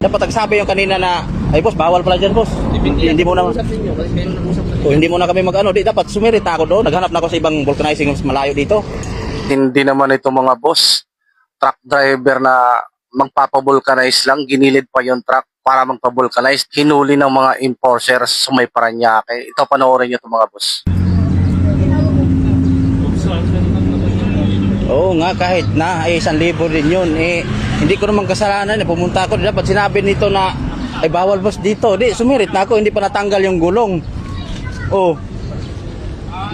Dapat nagsabi yung kanina na, ay boss, bawal pala dyan boss. Hindi mo na, hindi mo na kami mag-ano. Di, dapat sumirit na ako doon. Naghanap na ako sa ibang vulcanizing mas malayo dito. Hindi naman ito mga boss, truck driver na magpapavulcanize lang, ginilid pa yung truck para magpavulcanize, hinuli ng mga enforcers sa may Paranaque. Ito, panoorin nyo ito mga boss. Oo nga, kahit na ay 1,000 din yun. Eh, hindi ko naman kasalanan. Pumunta ako, dapat sinabi nito na ay bawal boss dito. Di, sumirit na ako, hindi pa natanggal yung gulong. Oh.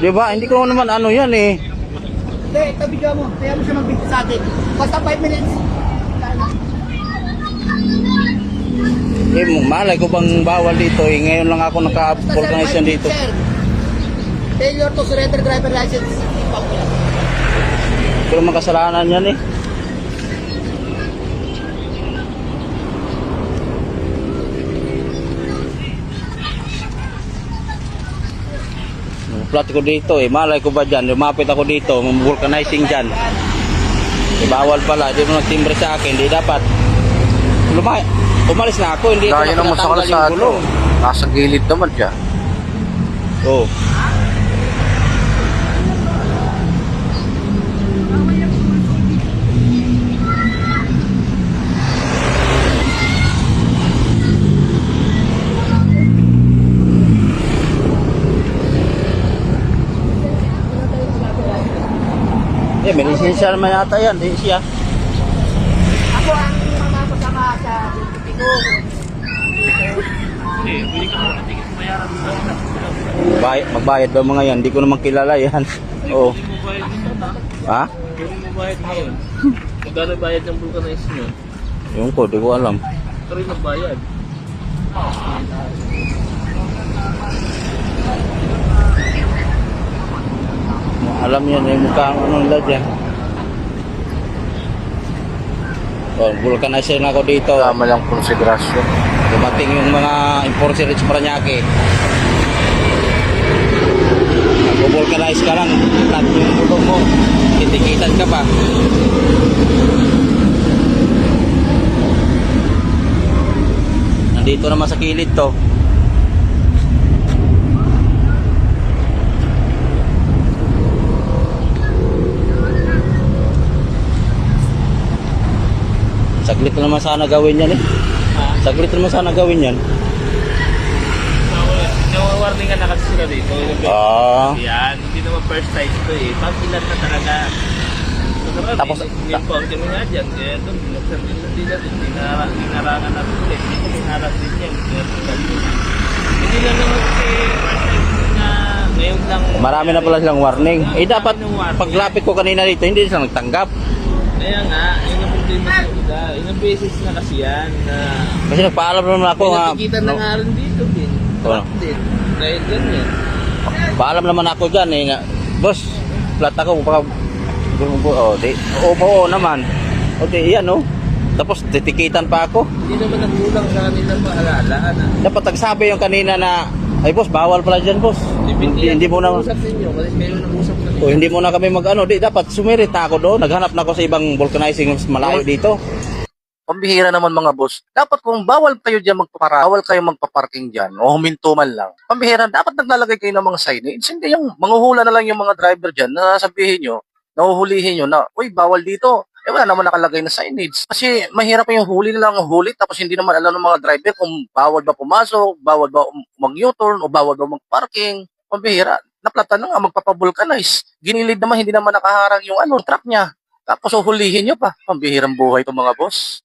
Di ba? Hindi ko naman ano yan eh. Hindi, tabigyan mo. Kaya mo siya magbigay sa atin. Basta 5 minutes. Eh, malay ko bang bawal dito eh. Ngayon lang ako naka-vulcanization dito. Sir, failure to surrender driver license. Pero makasalanan yan eh. Plat ko dito eh, malay ko ba dyan, lumapit ako dito, vulcanizing dyan. Eh, bawal pala, hindi mo nagtimbre sa akin, hindi dapat. Umalis na ako, hindi ko Dahil naman sa napinatanggal yung kalsado, gulong. nasa gilid naman siya. Oh. Eh, may lisensya naman yata yan, di siya. Ako ang mamapasama sa duty ko. Magbayad ba mga yan? Hindi ko naman kilala yan. Oo. Ha? Kung mabayad ngayon, magkano bayad ng vulcanize nyo? Yung ko, di ko alam. Ito rin magbayad. Alam yan eh, mukhang ano nila dyan. Oh, vulcanization ako dito. Tama lang konsiderasyon. Dumating yung mga enforcer sa Paranaque. Nag-vulcanize ka lang, flat yung gulong mo. Titikitan ka pa. Nandito naman sa kilid to. Saglit naman sana gawin yan eh. Saglit naman sana gawin yan. Nawawarning ka na kasi sila dito. Ah. Yan, hindi naman first time ito eh. Pag-ilan na talaga. Tapos, nil-pound kami nga dyan. Kaya doon, binuksan din na sila. Dinarangan namin ulit. Hindi hinaras din yan. Hindi lang naman kasi first time na ngayon lang. Marami na pala silang warning. Eh dapat paglapit ko kanina dito, hindi sila nagtanggap. Kaya nga, yun ang problema sa ila. Ilang beses na kasi yan na Kasi nagpaalam naman ako nga. nakikita na nga rin dito din. Oh. Din. Dahil ganyan. Paalam naman ako dyan eh. Boss, flat ako. Oh, di. Oo naman. O di, yan oh. Tapos titikitan pa ako. Hindi naman nagkulang sa kanila maalala na. Dapat nagsabi yung kanina na, ay boss, bawal pala dyan boss. Hindi mo na, Usap ninyo kasi kayo nag-usap na o hindi mo na kami mag-ano. Di, dapat sumirit na ako doon. Naghanap na ako sa ibang vulcanizing mas malayo dito. Pambihira naman mga boss. Dapat kung bawal kayo dyan bawal kayo magpaparking dyan o huminto man lang. Pambihira, dapat naglalagay kayo ng mga signage. Hindi yung manghuhula na lang yung mga driver dyan na sabihin nyo, nahuhulihin nyo na, uy, bawal dito. Eh wala naman nakalagay na signage. Kasi mahirap yung huli na lang ang huli tapos hindi naman alam ng mga driver kung bawal ba pumasok, bawal ba mag-U-turn o bawal ba mag-parking. Pambihira, naplatan na nga magpapavulcanize. Ginilid naman, hindi naman nakaharang yung truck niya. Tapos uhulihin nyo pa. Pambihirang buhay itong mga boss.